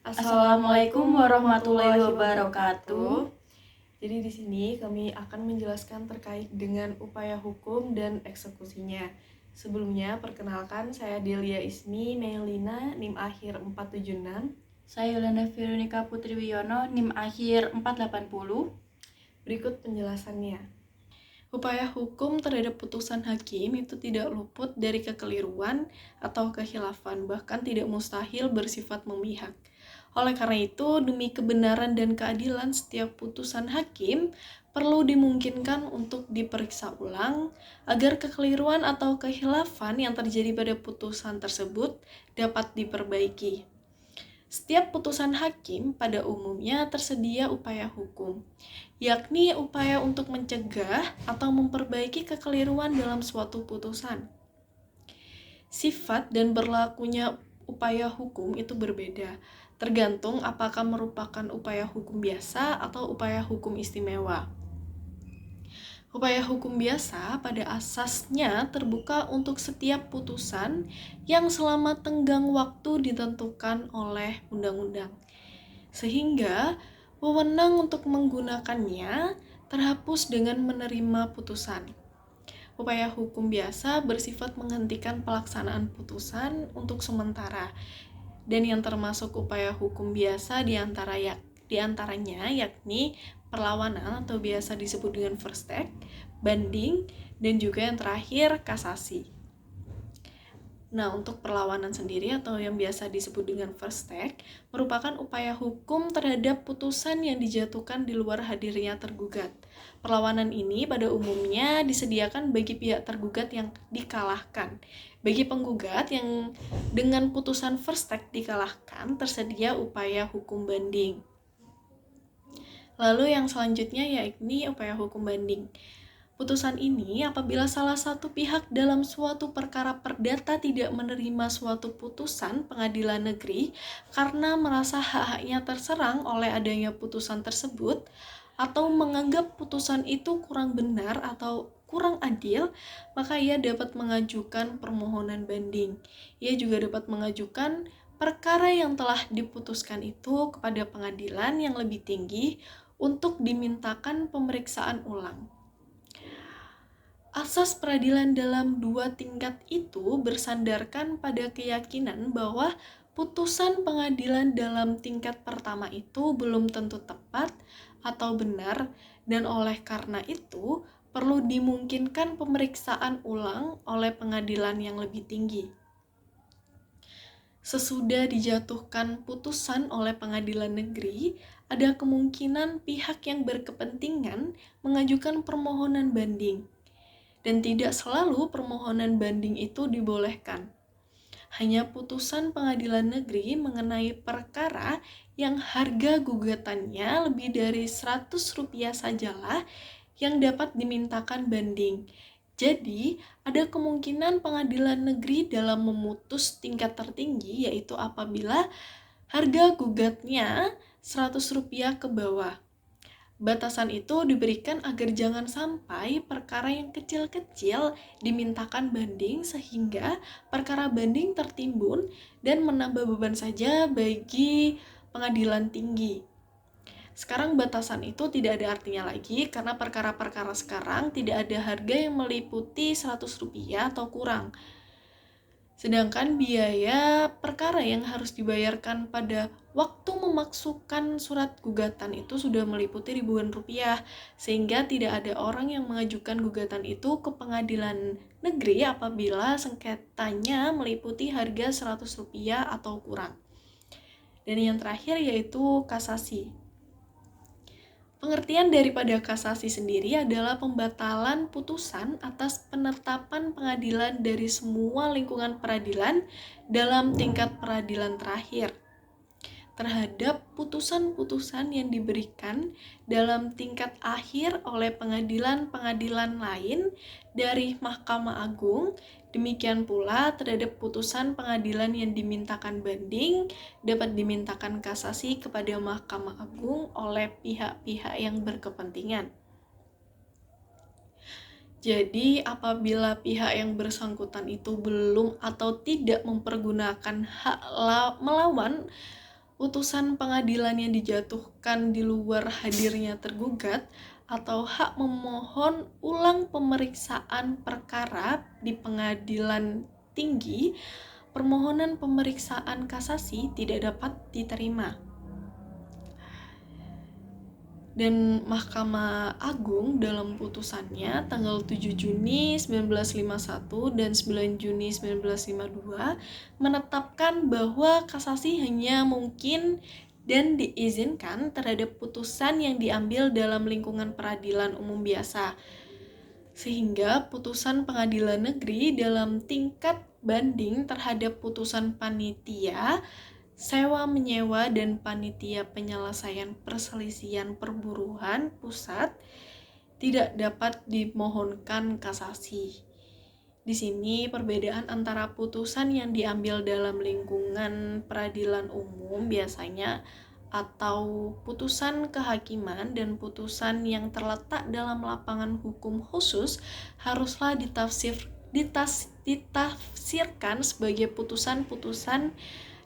Assalamualaikum warahmatullahi wabarakatuh. Jadi di sini kami akan menjelaskan terkait dengan upaya hukum dan eksekusinya. Sebelumnya, perkenalkan saya Delia Ismi Melina, NIM akhir 476. Saya Yolanda Veronica Putri Wiono, NIM akhir 480. Berikut penjelasannya. Upaya hukum terhadap putusan hakim itu tidak luput dari kekeliruan atau kekhilafan, bahkan tidak mustahil bersifat memihak. Oleh karena itu, demi kebenaran dan keadilan setiap putusan hakim perlu dimungkinkan untuk diperiksa ulang agar kekeliruan atau kekhilafan yang terjadi pada putusan tersebut dapat diperbaiki. Setiap putusan hakim pada umumnya tersedia upaya hukum, yakni upaya untuk mencegah atau memperbaiki kekeliruan dalam suatu putusan. Sifat dan berlakunya upaya hukum itu berbeda, tergantung apakah merupakan upaya hukum biasa atau upaya hukum istimewa. Upaya hukum biasa pada asasnya terbuka untuk setiap putusan yang selama tenggang waktu ditentukan oleh undang-undang, sehingga wewenang untuk menggunakannya terhapus dengan menerima putusan. Upaya hukum biasa bersifat menghentikan pelaksanaan putusan untuk sementara, dan yang termasuk upaya hukum biasa diantaranya yakni perlawanan atau biasa disebut dengan first take, banding, dan juga yang terakhir kasasi. Nah, untuk perlawanan sendiri atau yang biasa disebut dengan first take merupakan upaya hukum terhadap putusan yang dijatuhkan di luar hadirnya tergugat. Perlawanan ini pada umumnya disediakan bagi pihak tergugat yang dikalahkan. Bagi penggugat yang dengan putusan first take dikalahkan, tersedia upaya hukum banding. Lalu yang selanjutnya yakni upaya hukum banding. Putusan ini apabila salah satu pihak dalam suatu perkara perdata tidak menerima suatu putusan pengadilan negeri karena merasa hak-haknya terserang oleh adanya putusan tersebut atau menganggap putusan itu kurang benar atau kurang adil, maka ia dapat mengajukan permohonan banding. Ia juga dapat mengajukan perkara yang telah diputuskan itu kepada pengadilan yang lebih tinggi untuk dimintakan pemeriksaan ulang. Asas peradilan dalam dua tingkat itu bersandarkan pada keyakinan bahwa putusan pengadilan dalam tingkat pertama itu belum tentu tepat atau benar, dan oleh karena itu perlu dimungkinkan pemeriksaan ulang oleh pengadilan yang lebih tinggi. Sesudah dijatuhkan putusan oleh pengadilan negeri, ada kemungkinan pihak yang berkepentingan mengajukan permohonan banding, dan tidak selalu permohonan banding itu dibolehkan. Hanya putusan pengadilan negeri mengenai perkara yang harga gugatannya lebih dari Rp100 sajalah yang dapat dimintakan banding. Jadi, ada kemungkinan pengadilan negeri dalam memutus tingkat tertinggi, yaitu apabila harga gugatnya Rp100 ke bawah. Batasan itu diberikan agar jangan sampai perkara yang kecil-kecil dimintakan banding sehingga perkara banding tertimbun dan menambah beban saja bagi pengadilan tinggi. Sekarang batasan itu tidak ada artinya lagi karena perkara-perkara sekarang tidak ada harga yang meliputi Rp100 atau kurang. Sedangkan biaya perkara yang harus dibayarkan pada waktu memasukkan surat gugatan itu sudah meliputi ribuan rupiah, sehingga tidak ada orang yang mengajukan gugatan itu ke pengadilan negeri apabila sengketanya meliputi harga Rp100 atau kurang. Dan yang terakhir yaitu kasasi. Pengertian daripada kasasi sendiri adalah pembatalan putusan atas penetapan pengadilan dari semua lingkungan peradilan dalam tingkat peradilan terakhir terhadap putusan-putusan yang diberikan dalam tingkat akhir oleh pengadilan-pengadilan lain dari Mahkamah Agung. Demikian pula terhadap putusan pengadilan yang dimintakan banding dapat dimintakan kasasi kepada Mahkamah Agung oleh pihak-pihak yang berkepentingan. Jadi apabila pihak yang bersangkutan itu belum atau tidak mempergunakan hak melawan putusan pengadilan yang dijatuhkan di luar hadirnya tergugat, atau hak memohon ulang pemeriksaan perkara di pengadilan tinggi, permohonan pemeriksaan kasasi tidak dapat diterima. Dan Mahkamah Agung dalam putusannya tanggal 7 Juni 1951 dan 9 Juni 1952 menetapkan bahwa kasasi hanya mungkin dan diizinkan terhadap putusan yang diambil dalam lingkungan peradilan umum biasa. Sehingga putusan pengadilan negeri dalam tingkat banding terhadap putusan panitia sewa menyewa dan panitia penyelesaian perselisihan perburuhan pusat tidak dapat dimohonkan kasasi. Di sini perbedaan antara putusan yang diambil dalam lingkungan peradilan umum biasanya atau putusan kehakiman dan putusan yang terletak dalam lapangan hukum khusus haruslah ditafsirkan sebagai putusan-putusan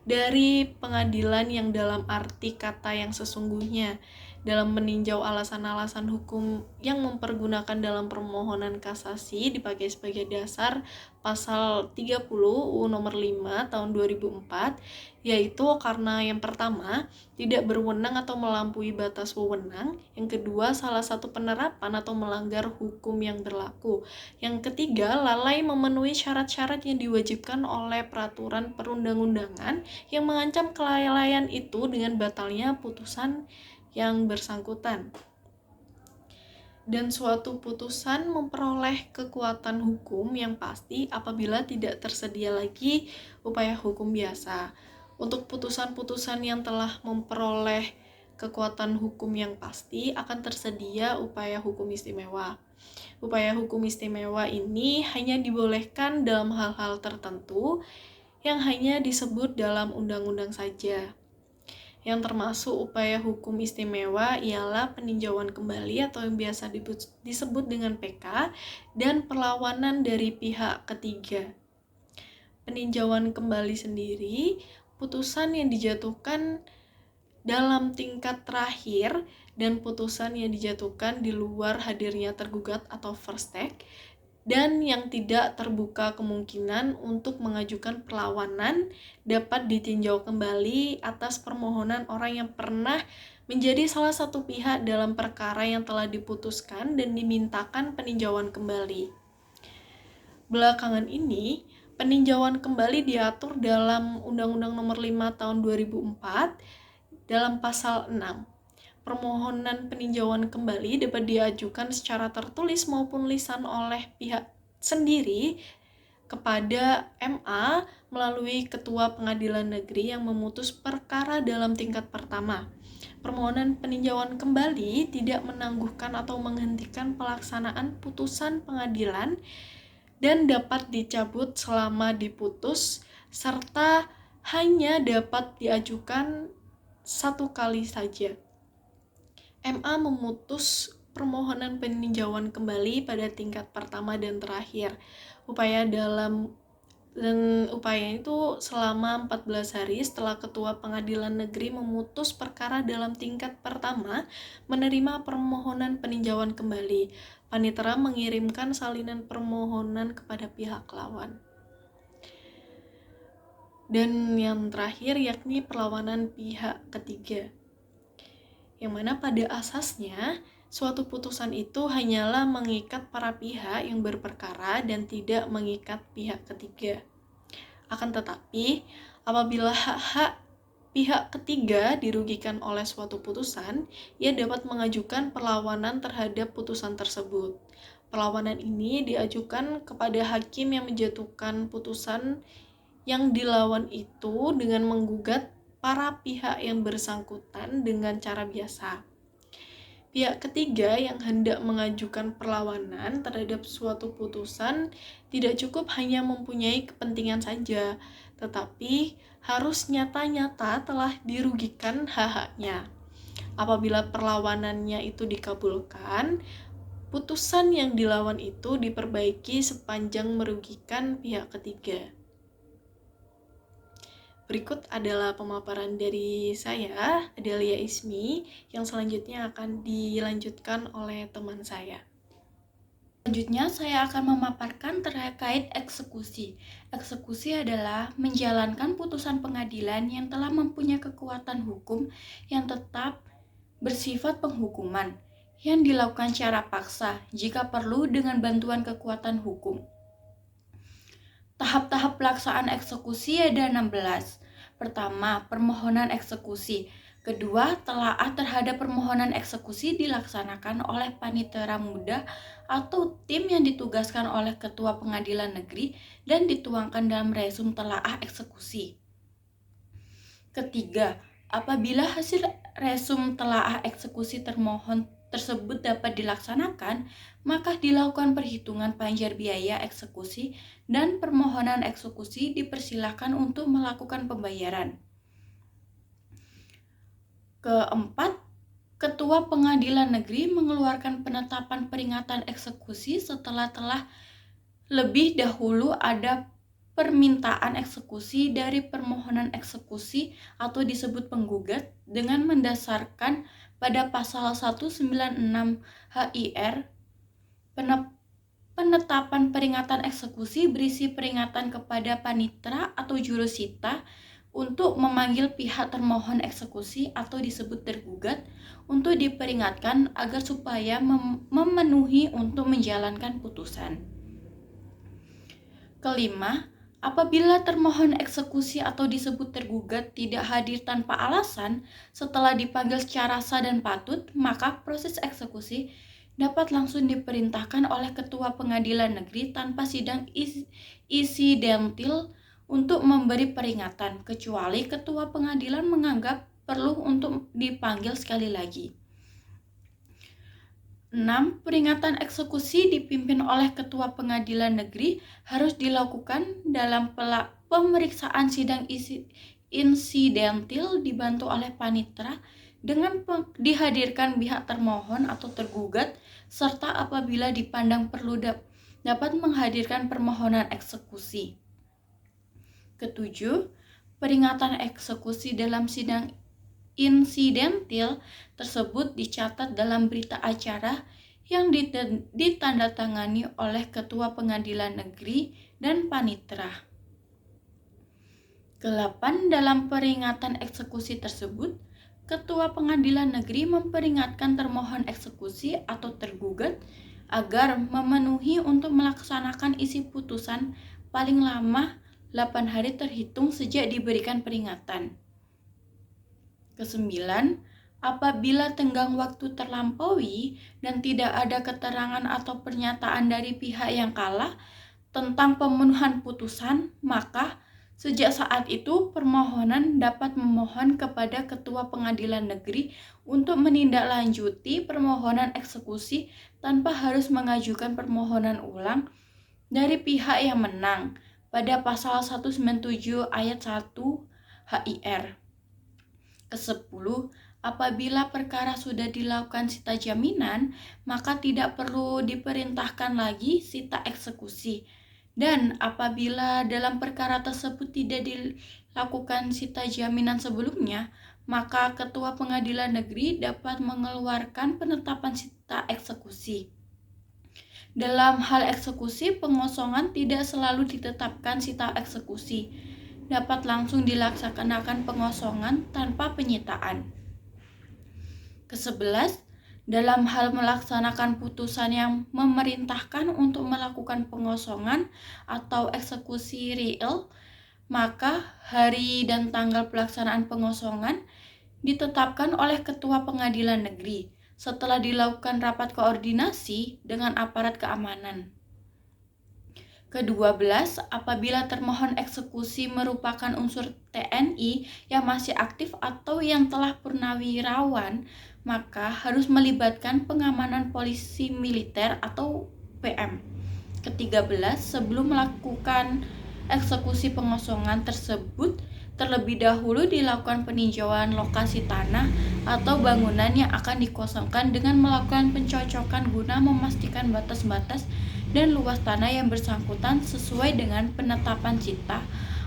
dari pengadilan yang dalam arti kata yang sesungguhnya. Dalam meninjau alasan-alasan hukum yang mempergunakan dalam permohonan kasasi dipakai sebagai dasar pasal 30 UU nomor 5 tahun 2004, yaitu karena yang pertama, tidak berwenang atau melampaui batas wewenang, yang kedua, salah satu penerapan atau melanggar hukum yang berlaku, yang ketiga, lalai memenuhi syarat-syarat yang diwajibkan oleh peraturan perundang-undangan yang mengancam kelalaian itu dengan batalnya putusan yang bersangkutan. Dan suatu putusan memperoleh kekuatan hukum yang pasti apabila tidak tersedia lagi upaya hukum biasa. Untuk putusan-putusan yang telah memperoleh kekuatan hukum yang pasti akan tersedia upaya hukum istimewa. Upaya hukum istimewa ini hanya dibolehkan dalam hal-hal tertentu yang hanya disebut dalam undang-undang saja. Yang termasuk upaya hukum istimewa ialah peninjauan kembali atau yang biasa disebut dengan PK dan perlawanan dari pihak ketiga. Peninjauan kembali sendiri, putusan yang dijatuhkan dalam tingkat terakhir dan putusan yang dijatuhkan di luar hadirnya tergugat atau first take, dan yang tidak terbuka kemungkinan untuk mengajukan perlawanan dapat ditinjau kembali atas permohonan orang yang pernah menjadi salah satu pihak dalam perkara yang telah diputuskan dan dimintakan peninjauan kembali. Belakangan ini, peninjauan kembali diatur dalam Undang-Undang Nomor 5 Tahun 2004 dalam pasal 6. Permohonan peninjauan kembali dapat diajukan secara tertulis maupun lisan oleh pihak sendiri kepada MA melalui Ketua Pengadilan Negeri yang memutus perkara dalam tingkat pertama. Permohonan peninjauan kembali tidak menangguhkan atau menghentikan pelaksanaan putusan pengadilan dan dapat dicabut selama diputus, serta hanya dapat diajukan satu kali saja. MA memutus permohonan peninjauan kembali pada tingkat pertama dan terakhir. Upaya itu selama 14 hari setelah Ketua Pengadilan Negeri memutus perkara dalam tingkat pertama menerima permohonan peninjauan kembali. Panitera mengirimkan salinan permohonan kepada pihak lawan. Dan yang terakhir yakni perlawanan pihak ketiga, yang mana pada asasnya suatu putusan itu hanyalah mengikat para pihak yang berperkara dan tidak mengikat pihak ketiga. Akan tetapi, apabila hak-hak pihak ketiga dirugikan oleh suatu putusan, ia dapat mengajukan perlawanan terhadap putusan tersebut. Perlawanan ini diajukan kepada hakim yang menjatuhkan putusan yang dilawan itu dengan menggugat para pihak yang bersangkutan dengan cara biasa. Pihak ketiga yang hendak mengajukan perlawanan terhadap suatu putusan tidak cukup hanya mempunyai kepentingan saja, tetapi harus nyata-nyata telah dirugikan hak-haknya. Apabila perlawanannya itu dikabulkan, putusan yang dilawan itu diperbaiki sepanjang merugikan pihak ketiga. Berikut adalah pemaparan dari saya, Adelia Ismi, yang selanjutnya akan dilanjutkan oleh teman saya. Selanjutnya, saya akan memaparkan terkait eksekusi. Eksekusi adalah menjalankan putusan pengadilan yang telah mempunyai kekuatan hukum yang tetap bersifat penghukuman, yang dilakukan secara paksa jika perlu dengan bantuan kekuatan hukum. Tahap-tahap pelaksanaan eksekusi ada 16. Pertama, permohonan eksekusi. Kedua, telaah terhadap permohonan eksekusi dilaksanakan oleh panitera muda atau tim yang ditugaskan oleh Ketua Pengadilan Negeri dan dituangkan dalam resum telaah eksekusi. Ketiga, apabila hasil resum telaah eksekusi termohon tersebut dapat dilaksanakan, maka dilakukan perhitungan panjar biaya eksekusi dan permohonan eksekusi dipersilakan untuk melakukan pembayaran. Keempat, Ketua Pengadilan Negeri mengeluarkan penetapan peringatan eksekusi setelah telah lebih dahulu ada permintaan eksekusi dari permohonan eksekusi atau disebut penggugat dengan mendasarkan pada pasal 196 HIR. Penetapan peringatan eksekusi berisi peringatan kepada panitera atau jurusita untuk memanggil pihak termohon eksekusi atau disebut tergugat untuk diperingatkan agar supaya memenuhi untuk menjalankan putusan. Kelima, apabila termohon eksekusi atau disebut tergugat tidak hadir tanpa alasan setelah dipanggil secara sah dan patut, maka proses eksekusi dapat langsung diperintahkan oleh Ketua Pengadilan Negeri tanpa sidang insidentil untuk memberi peringatan, kecuali Ketua Pengadilan menganggap perlu untuk dipanggil sekali lagi. 6. Peringatan eksekusi dipimpin oleh Ketua Pengadilan Negeri harus dilakukan dalam pemeriksaan sidang insidentil dibantu oleh panitera dengan dihadirkan pihak termohon atau tergugat, serta apabila dipandang perlu dapat menghadirkan permohonan eksekusi. Ketujuh, peringatan eksekusi dalam sidang insidentil tersebut dicatat dalam berita acara yang ditandatangani oleh Ketua Pengadilan Negeri dan panitera. Ke-8, dalam peringatan eksekusi tersebut, Ketua Pengadilan Negeri memperingatkan termohon eksekusi atau tergugat agar memenuhi untuk melaksanakan isi putusan paling lama 8 hari terhitung sejak diberikan peringatan. Ke-9, apabila tenggang waktu terlampaui dan tidak ada keterangan atau pernyataan dari pihak yang kalah tentang pemenuhan putusan, maka sejak saat itu permohonan dapat memohon kepada Ketua Pengadilan Negeri untuk menindaklanjuti permohonan eksekusi tanpa harus mengajukan permohonan ulang dari pihak yang menang pada pasal 197 ayat 1 HIR. Ke-10, apabila perkara sudah dilakukan sita jaminan, maka tidak perlu diperintahkan lagi sita eksekusi. Dan apabila dalam perkara tersebut tidak dilakukan sita jaminan sebelumnya, maka Ketua Pengadilan Negeri dapat mengeluarkan penetapan sita eksekusi. Dalam hal eksekusi, pengosongan tidak selalu ditetapkan sita eksekusi. Dapat langsung dilaksanakan pengosongan tanpa penyitaan. Ke-11, dalam hal melaksanakan putusan yang memerintahkan untuk melakukan pengosongan atau eksekusi real, maka hari dan tanggal pelaksanaan pengosongan ditetapkan oleh Ketua Pengadilan Negeri setelah dilakukan rapat koordinasi dengan aparat keamanan. Ke-12, apabila termohon eksekusi merupakan unsur TNI yang masih aktif atau yang telah purnawirawan, maka harus melibatkan pengamanan polisi militer atau PM. Ke-13, sebelum melakukan eksekusi pengosongan tersebut, terlebih dahulu dilakukan peninjauan lokasi tanah atau bangunan yang akan dikosongkan dengan melakukan pencocokan guna memastikan batas-batas dan luas tanah yang bersangkutan sesuai dengan penetapan sita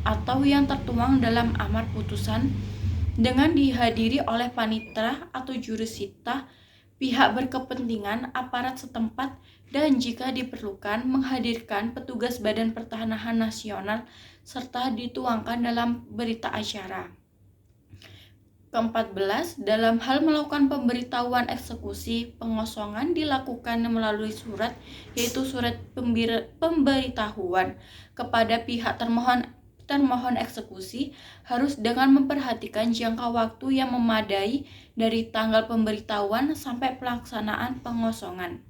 atau yang tertuang dalam amar putusan dengan dihadiri oleh panitera atau jurusita, pihak berkepentingan, aparat setempat, dan jika diperlukan menghadirkan petugas Badan Pertanahan Nasional serta dituangkan dalam berita acara. Ke-14, dalam hal melakukan pemberitahuan eksekusi, pengosongan dilakukan melalui surat, yaitu surat pemberitahuan kepada pihak termohon eksekusi harus dengan memperhatikan jangka waktu yang memadai dari tanggal pemberitahuan sampai pelaksanaan pengosongan.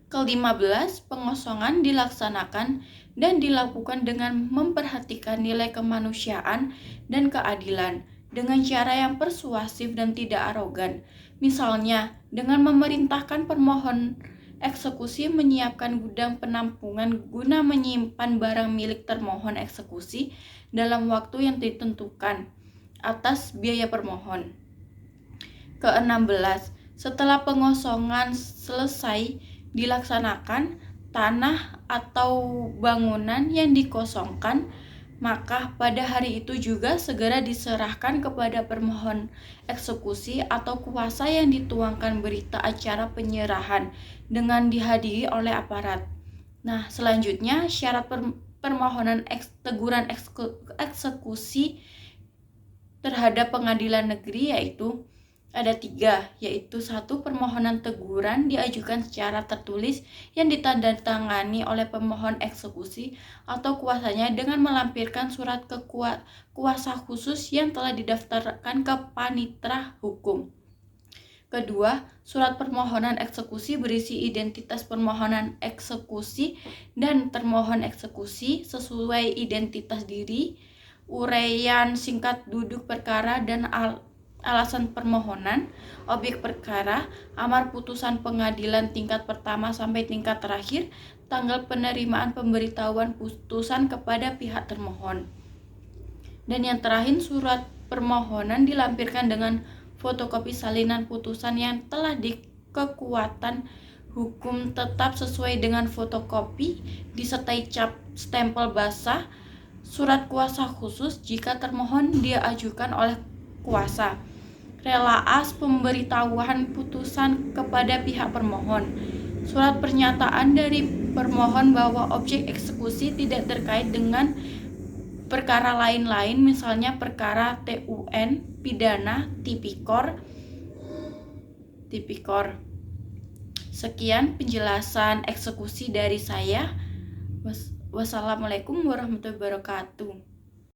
Ke-15, pengosongan dilaksanakan dan dilakukan dengan memperhatikan nilai kemanusiaan dan keadilan dengan cara yang persuasif dan tidak arogan. Misalnya, dengan memerintahkan permohon eksekusi menyiapkan gudang penampungan guna menyimpan barang milik termohon eksekusi dalam waktu yang ditentukan atas biaya permohon. Ke-16, setelah pengosongan selesai dilaksanakan, tanah atau bangunan yang dikosongkan maka pada hari itu juga segera diserahkan kepada permohon eksekusi atau kuasa yang dituangkan berita acara penyerahan dengan dihadiri oleh aparat. Nah, selanjutnya syarat permohonan teguran eksekusi terhadap pengadilan negeri yaitu ada 3, yaitu 1. Permohonan teguran diajukan secara tertulis yang ditandatangani oleh pemohon eksekusi atau kuasanya dengan melampirkan surat kuasa khusus yang telah didaftarkan ke panitera hukum. Kedua, surat permohonan eksekusi berisi identitas permohonan eksekusi dan termohon eksekusi sesuai identitas diri, uraian singkat duduk perkara dan alasan permohonan, objek perkara, amar putusan pengadilan tingkat pertama sampai tingkat terakhir, tanggal penerimaan pemberitahuan putusan kepada pihak termohon. Dan yang terakhir, surat permohonan dilampirkan dengan fotokopi salinan putusan yang telah dikekuatan hukum tetap sesuai dengan fotokopi, disertai cap stempel basah, surat kuasa khusus jika termohon diajukan oleh kuasa, relaas pemberitahuan putusan kepada pihak permohon, surat pernyataan dari permohon bahwa objek eksekusi tidak terkait dengan perkara lain-lain, misalnya perkara TUN, pidana, tipikor. Sekian penjelasan eksekusi dari saya. Wassalamualaikum warahmatullahi wabarakatuh.